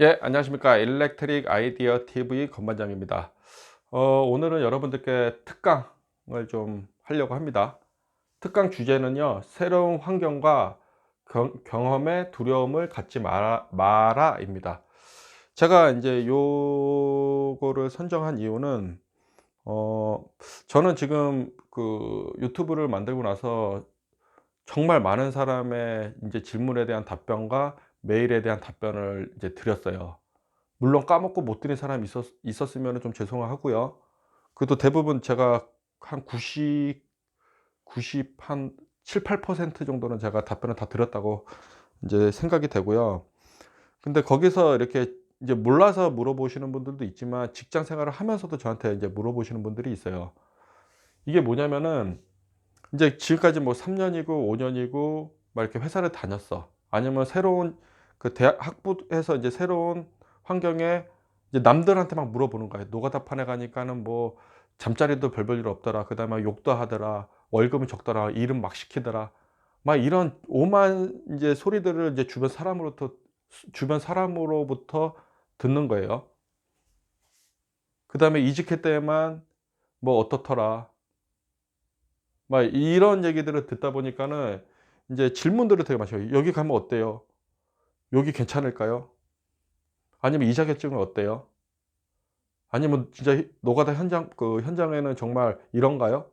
예, 안녕하십니까. 일렉트릭 아이디어 TV 건반장입니다. 오늘은 여러분들께 특강을 좀 하려고 합니다. 특강 주제는요, 새로운 환경과 경험의 두려움을 갖지 마라입니다. 제가 이제 요거를 선정한 이유는, 어, 저는 지금 그 유튜브를 만들고 나서 정말 많은 사람의 이제 질문에 대한 답변과 메일에 대한 답변을 이제 드렸어요. 물론 까먹고 못 드린 사람이 있었으면 좀 죄송하고요. 그래도 대부분 제가 한 90 한 7-8% 정도는 제가 답변을 다 드렸다고 인제 생각이 되고요. 근데 거기서 이렇게 이제 몰라서 물어보시는 분들도 있지만 직장 생활을 하면서도 저한테 이제 물어보시는 분들이 있어요. 이게 뭐냐면은 인제 지금까지 뭐 3 년이고 5 년이고 막 이렇게 회사를 다녔어. 아니면 새로운 그 대학 학부해서 이제 새로운 환경에 이제 남들한테 막 물어보는 거예요. "노가다판에 가니까는 뭐 잠자리도 별 볼 일 없더라. 그다음에 욕도 하더라. 월급은 적더라. 일은 막 시키더라." 막 이런 오만 인제 소리들을 이제 주변 사람으로부터 듣는 거예요. 그다음에 "이직할 때에만 뭐 어떻더라." 막 이런 얘기들을 듣다 보니까는 인제 질문들을 되게 많이 해요. "여기 가면 어때요? 여기 괜찮을까요? 아니면 이 자격증은 어때요? 아니면 진짜 노가다 현장에는 정말 이런가요?"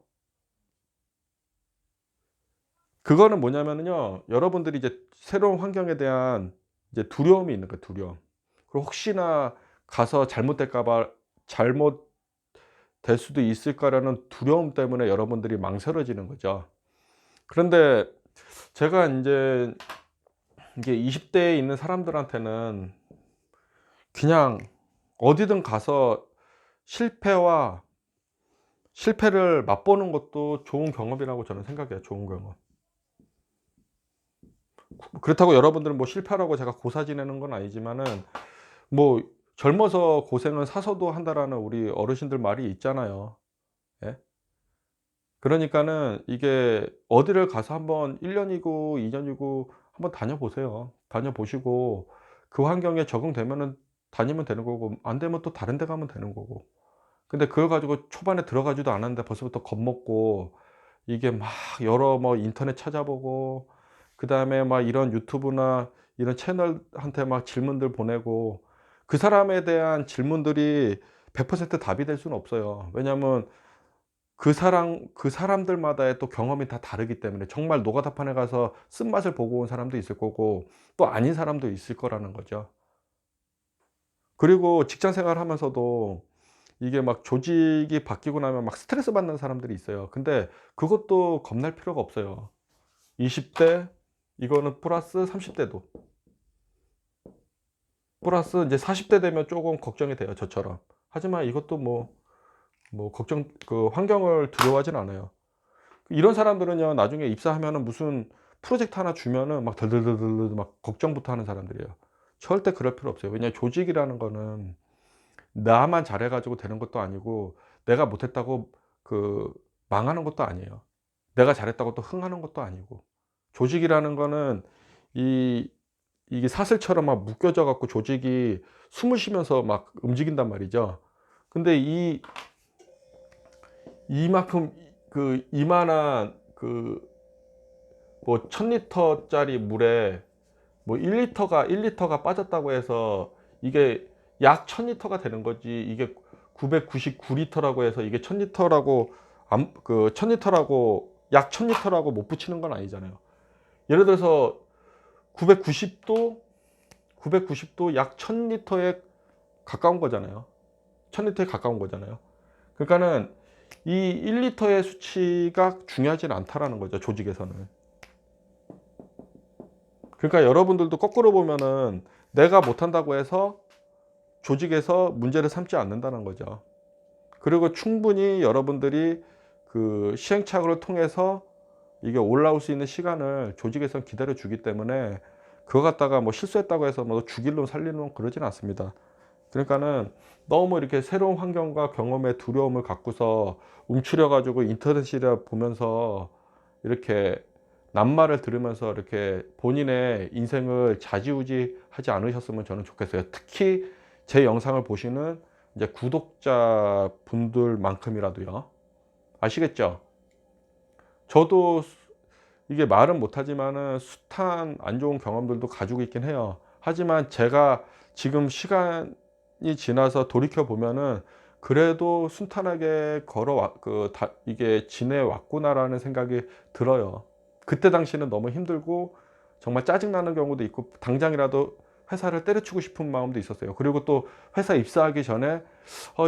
그거는 뭐냐면은요. 여러분들이 이제 새로운 환경에 대한 이제 두려움이 있는 거예요, 두려움. 그리고 혹시나 가서 잘못될까 봐 '잘못될 수도 있을까.'라는 두려움 때문에 여러분들이 망설여지는 거죠. 그런데 제가 인제 이게 20 대에 있는 사람들한테는 그냥 어디든 가서 실패와 실패를 맛보는 것도 좋은 경험이라고 저는 생각해요, 좋은 경험. 그렇다고 여러분들은 뭐 실패라고 제가 고사 지내는 건 아니지만은 뭐 "젊어서 고생은 사서도 한다."라는 우리 어르신들 말이 있잖아요. 예? 그러니까는 이게 어디를 가서 한번 1 년이고 2 년이고 한번 다녀보세요. 다녀보시고 그 환경에 적응되면은 다니면 되는 거고 안 되면 또 다른 데 가면 되는 거고. 근데 그걸 가지고 초반에 들어가지도 않았는데 벌써부터 겁먹고 이게 막 여러 뭐 인터넷 찾아보고 그다음에 막 이런 유튜브나 이런 채널한테 막 질문들 보내고 그 사람에 대한 질문들이 100% 답이 될 수는 없어요. 왜냐하면 그 사람들마다의 또 경험이 다 다르기 때문에 정말 노가다판에 가서 쓴맛을 보고 온 사람도 있을 거고 또 아닌 사람도 있을 거라는 거죠. 그리고 직장 생활하면서도 이게 막 조직이 바뀌고 나면 막 스트레스 받는 사람들이 있어요. 근데 그것도 겁날 필요가 없어요. 20대 이거는 플러스 30 대도 플러스 인제 40대 되면 쪼금 걱정이 돼요, 저처럼. 하지만 이것도 뭐 걱정 그 환경을 두려워하진 않아요. 이런 사람들은요 나중에 입사하면은 무슨 프로젝트 하나 주면은 막 덜덜덜덜 막 걱정부터 하는 사람들이에요. 절대 그럴 필요 없어요. 왜냐하면 조직이라는 거는 나만 잘해 가지고 되는 것도 아니고 내가 못했다고 그 망하는 것도 아니에요. 내가 잘했다고 또 흥하는 것도 아니고. 조직이라는 거는 이 이게 사슬처럼 막 묶여져 갖고 조직이 숨을 쉬면서 막 움직인단 말이죠. 근데 이만큼 이만한 뭐 1000 리터짜리 물에 뭐 1 리터가 빠졌다고 해서 이게 약 1000 리터가 되는 거지 이게 999 리터라고 해서 이게 1000 리터라고 안 그 1000 리터라고 약 1000 리터라고 못 붙이는 건 아니잖아요. 예를 들어서 990도 990도 약 1000 리터에 가까운 거잖아요. 1000 리터에 가까운 거잖아요. 그러니까는 이 1 리터의 수치가 중요하지는 않다라는 거죠, 조직에서는. 그러니까 여러분들도 거꾸로 보면은 내가 못한다고 해서 조직에서 문제를 삼지 않는다는 거죠. 그리고 충분히 여러분들이 그 시행착오를 통해서 이게 올라올 수 있는 시간을 조직에선 기다려 주기 때문에 그거 갖다가 뭐 실수했다고 해서 뭐 죽일 놈 살릴 놈 그러진 않습니다. 그러니까는 너무 이렇게 새로운 환경과 경험에 두려움을 갖고서 움츠려 가지고 인터넷이라 보면서 이렇게 낱말을 들으면서 이렇게 본인의 인생을 좌지우지하지 않으셨으면 저는 좋겠어요. 특히 제 영상을 보시는 이제 구독자분들만큼이라도요. 아시겠죠? 저도 이게 말은 못하지만은 숱한 안 좋은 경험들도 가지고 있긴 해요. 하지만 제가 지금 시간이 지나서 돌이켜 보면은 그래도 순탄하게 걸어왔 이게 지내왔구나라는 생각이 들어요. 그때 당시는 너무 힘들고 정말 짜증나는 경우도 있고 당장이라도 회사를 때려치고 싶은 마음도 있었어요. 그리고 또 회사 입사하기 전에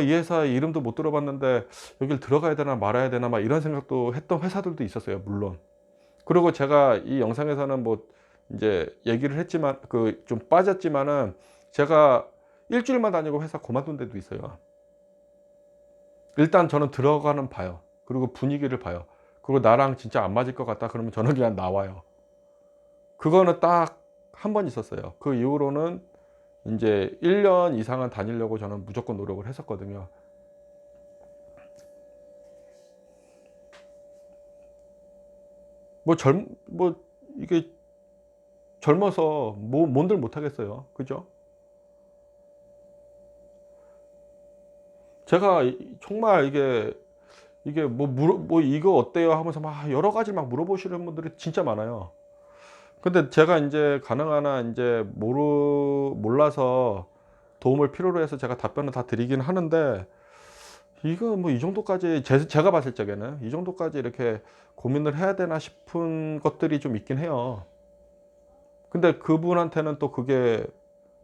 이 회사 이름도 못 들어봤는데 여길 들어가야 되나 말아야 되나 막 이런 생각도 했던 회사들도 있었어요, 물론. 그리고 제가 이 영상에서는 뭐 이제 얘기를 했지만 좀 빠졌지만은 제가 일주일만 다니고 회사 그만둔 데도 있어요. 일단 저는 들어가는 봐요. 그리고 분위기를 봐요. 그리고 나랑 진짜 안 맞을 것 같다 그러면 저는 그냥 나와요. 그거는 딱 한 번 있었어요. 그 이후로는 인제 1년 이상은 다니려고 저는 무조건 노력을 했었거든요. 뭐 이게 젊어서 뭔들 못 하겠어요. 그죠? 제가 정말 이게 뭐 "이거 어때요?" 하면서 막 여러 가지 막 물어보시는 분들이 진짜 많아요. 근데 제가 인제 가능한 한 인제 몰라서 도움을 필요로 해서 제가 답변을 다 드리긴 하는데 이거 뭐 이 정도까지 제가 봤을 적에는 '이 정도까지 이렇게 고민을 해야 되나?' 싶은 것들이 좀 있긴 해요. 근데 그분한테는 또 그게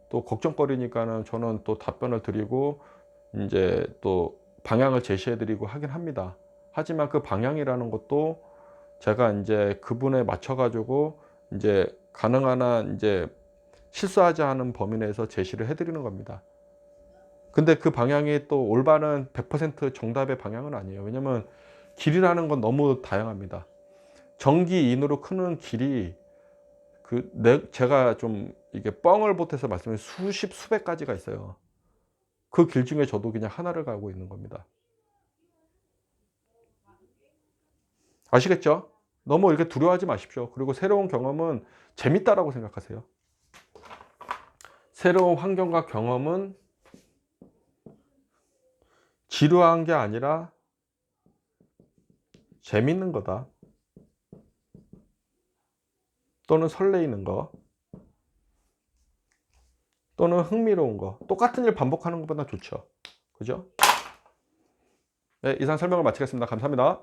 또 걱정거리니까는 저는 또 답변을 드리고 인제 또 방향을 제시해 드리고 하긴 합니다. 하지만 그 방향이라는 것도 제가 인제 그분에 맞춰 가지고 인제 가능한 한 인제 실수하지 않은 범위 내에서 제시를 해 드리는 겁니다. 근데 그 방향이 또 올바른 100% 정답의 방향은 아니에요. 왜냐면 길이라는 건 너무 다양합니다. 정기인으로 크는 길이 제가 좀 이게 뻥을 보태서 말씀드리면 수십 수백 가지가 있어요. 그 길 중에 저도 그냥 하나를 가고 있는 겁니다. 아시겠죠? 너무 이렇게 두려워하지 마십시오. 그리고 새로운 경험은 재밌다라고 생각하세요. 새로운 환경과 경험은 지루한 게 아니라 재밌는 거다. 또는 설레이는 거, 또는 흥미로운 거. 똑같은 일 반복하는 것보다 좋죠. 그죠? 네, 이상 설명을 마치겠습니다. 감사합니다.